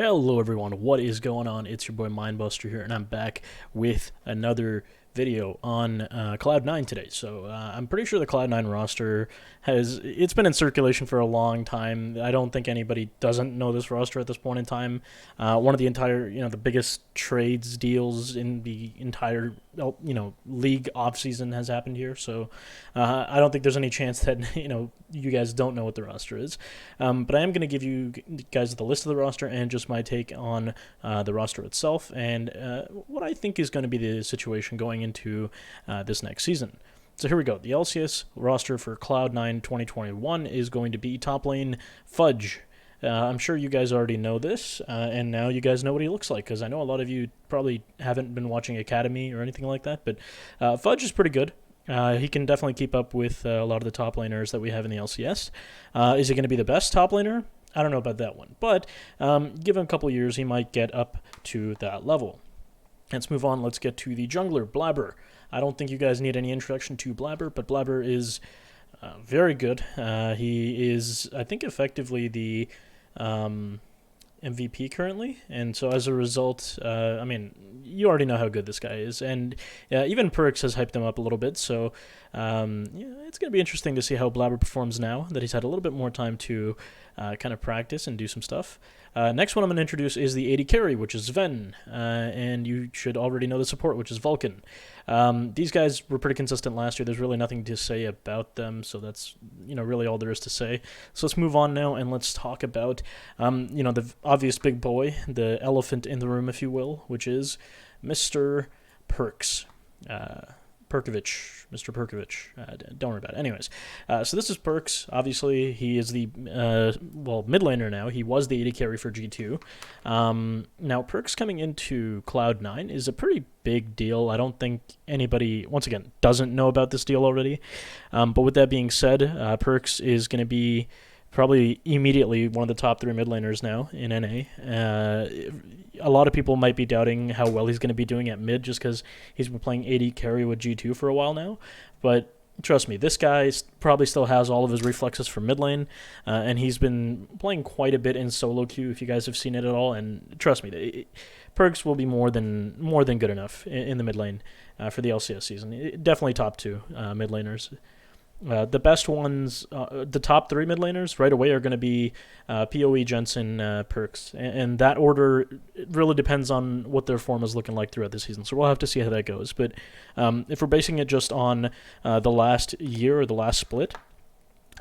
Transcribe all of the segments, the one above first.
Hello everyone, what is going on? It's your boy Minebuster here, and I'm back with another video on Cloud9 today. So I'm pretty sure the Cloud9 roster it's been in circulation for a long time. I don't think anybody doesn't know this roster at this point in time. One of the entire, the biggest trades deals in the entire, league offseason has happened here. So I don't think there's any chance that, you guys don't know what the roster is. But I am going to give you guys the list of the roster and just my take on the roster itself and what I think is going to be the situation going into this next season. So here we go. The LCS roster for Cloud9 2021 is going to be top lane Fudge. I'm sure you guys already know this, and now you guys know what he looks like, because I know a lot of you probably haven't been watching Academy or anything like that, but Fudge is pretty good. He can definitely keep up with a lot of the top laners that we have in the LCS. Is he going to be the best top laner? I don't know about that one, but give him a couple years, he might get up to that level. Let's move on. Let's get to the jungler, Blabber. I don't think you guys need any introduction to Blabber, but Blabber is very good. He is, I think, effectively the MVP currently, and so as a result, you already know how good this guy is, and even Perks has hyped him up a little bit, so it's going to be interesting to see how Blabber performs now that he's had a little bit more time to kind of practice and do some stuff. Next one I'm going to introduce is the AD carry, which is Sven, and you should already know the support, which is Vulcan. These guys were pretty consistent last year. There's really nothing to say about them, so that's really all there is to say. So let's move on now, and let's talk about the obvious big boy, the elephant in the room, if you will, which is Mr. Perks. Mr. Perkovich. Don't worry about it. Anyways, so this is Perks. Obviously, he is the, mid laner now. He was the AD carry for G2. Now, Perks coming into Cloud9 is a pretty big deal. I don't think anybody, once again, doesn't know about this deal already. But with that being said, Perks is going to be probably immediately one of the top 3 mid laners now in NA. A lot of people might be doubting how well he's going to be doing at mid just because he's been playing AD carry with G2 for a while now. But trust me, this guy probably still has all of his reflexes from mid lane, and he's been playing quite a bit in solo queue if you guys have seen it at all. And trust me, Perks will be more than good enough in the mid lane for the LCS season. Definitely top 2 mid laners. The best ones, the top 3 mid laners right away are going to be PoE, Jensen, Perks. And that order really depends on what their form is looking like throughout the season. So we'll have to see how that goes. But if we're basing it just on the last year or the last split,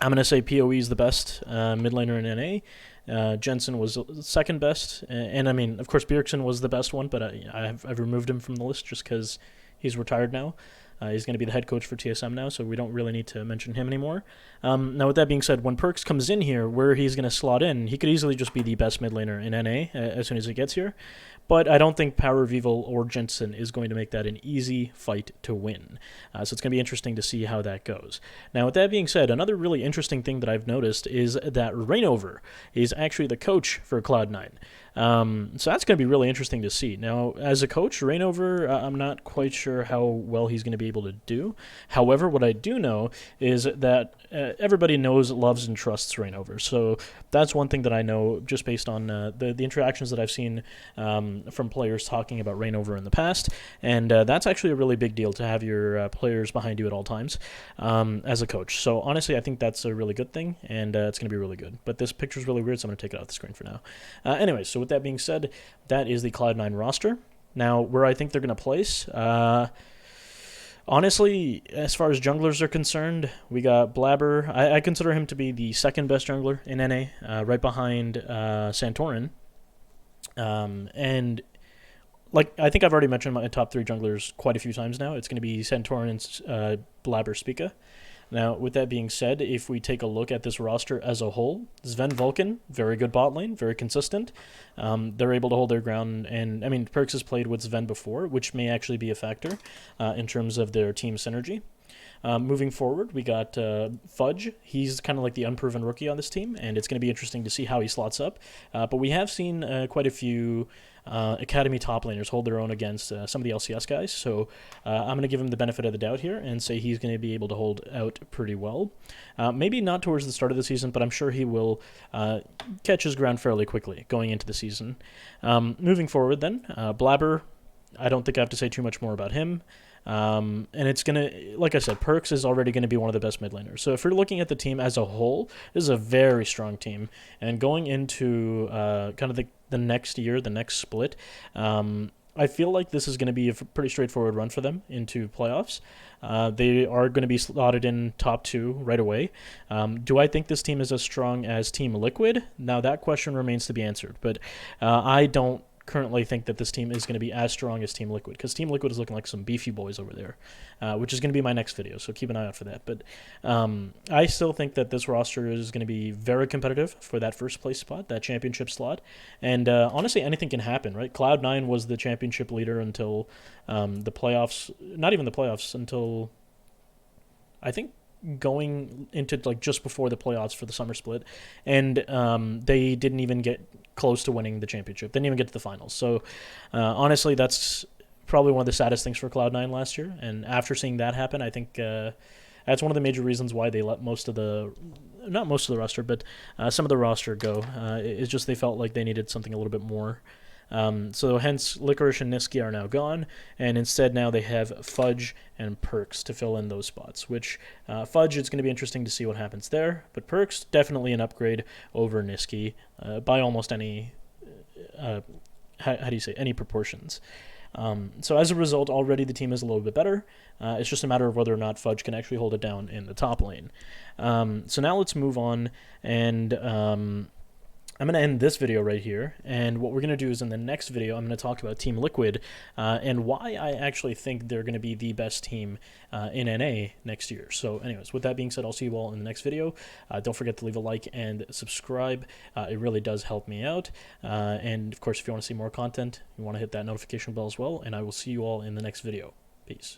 I'm going to say PoE is the best mid laner in NA. Jensen was second best. And of course, Bjergsen was the best one, but I've removed him from the list just because he's retired now. He's going to be the head coach for TSM now, so we don't really need to mention him anymore. Now, with that being said, when Perks comes in here, where he's going to slot in, he could easily just be the best mid laner in NA as soon as he gets here. But I don't think Power Vival or Jensen is going to make that an easy fight to win. So it's going to be interesting to see how that goes. Now, with that being said, another really interesting thing that I've noticed is that Reignover is actually the coach for Cloud9. So that's going to be really interesting to see. Now, as a coach, Reignover, I'm not quite sure how well he's going to be able to do. However, what I do know is that everybody knows, loves, and trusts Reignover. So that's one thing that I know just based on the interactions that I've seen from players talking about Reignover in the past. And that's actually a really big deal to have your players behind you at all times as a coach. So honestly, I think that's a really good thing, and it's going to be really good. But this picture's really weird, so I'm going to take it off the screen for now. Anyways, so with that being said, that is the Cloud9 roster. Now, where I think they're going to place, honestly, as far as junglers are concerned, we got Blabber. I consider him to be the second best jungler in NA, right behind Santorin. And I think I've already mentioned my top 3 junglers quite a few times now. It's going to be Santorin, Blabber, Spica. Now, with that being said, if we take a look at this roster as a whole, Sven, Vulcan, very good bot lane, very consistent. They're able to hold their ground, and Perks has played with Sven before, which may actually be a factor in terms of their team synergy. Moving forward, we got Fudge. He's kind of like the unproven rookie on this team, and it's going to be interesting to see how he slots up. But we have seen quite a few Academy top laners hold their own against some of the LCS guys, so I'm going to give him the benefit of the doubt here and say he's going to be able to hold out pretty well. Maybe not towards the start of the season, but I'm sure he will catch his ground fairly quickly going into the season. Moving forward then, Blabber, I don't think I have to say too much more about him. And it's going to, like I said, Perks is already going to be one of the best mid laners. So if you're looking at the team as a whole, this is a very strong team. And going into kind of the next year, the next split, I feel like this is going to be a pretty straightforward run for them into playoffs. They are going to be slotted in top 2 right away. Do I think this team is as strong as Team Liquid? Now that question remains to be answered. But I don't currently think that this team is going to be as strong as Team Liquid, because Team Liquid is looking like some beefy boys over there, which is going to be my next video, so keep an eye out for that. But I still think that this roster is going to be very competitive for that first place spot, that championship slot, and honestly, anything can happen, right? Cloud9 was the championship leader until the playoffs, not even the playoffs, until I think going into like just before the playoffs for the summer split, and they didn't even get close to winning the championship. They didn't even get to the finals. So honestly, that's probably one of the saddest things for Cloud9 last year. And after seeing that happen, I think that's one of the major reasons why they let not most of the roster, but some of the roster go. It's just they felt like they needed something a little bit more. So hence Licorice and Niski are now gone, and instead now they have Fudge and Perks to fill in those spots, which Fudge, it's going to be interesting to see what happens there, but Perks, definitely an upgrade over Niski by almost any, how do you say, any proportions. So as a result, already the team is a little bit better. It's just a matter of whether or not Fudge can actually hold it down in the top lane. So now let's move on, and I'm going to end this video right here, and what we're going to do is in the next video, I'm going to talk about Team Liquid and why I actually think they're going to be the best team in NA next year. So anyways, with that being said, I'll see you all in the next video. Don't forget to leave a like and subscribe. It really does help me out. And of course, if you want to see more content, you want to hit that notification bell as well, and I will see you all in the next video. Peace.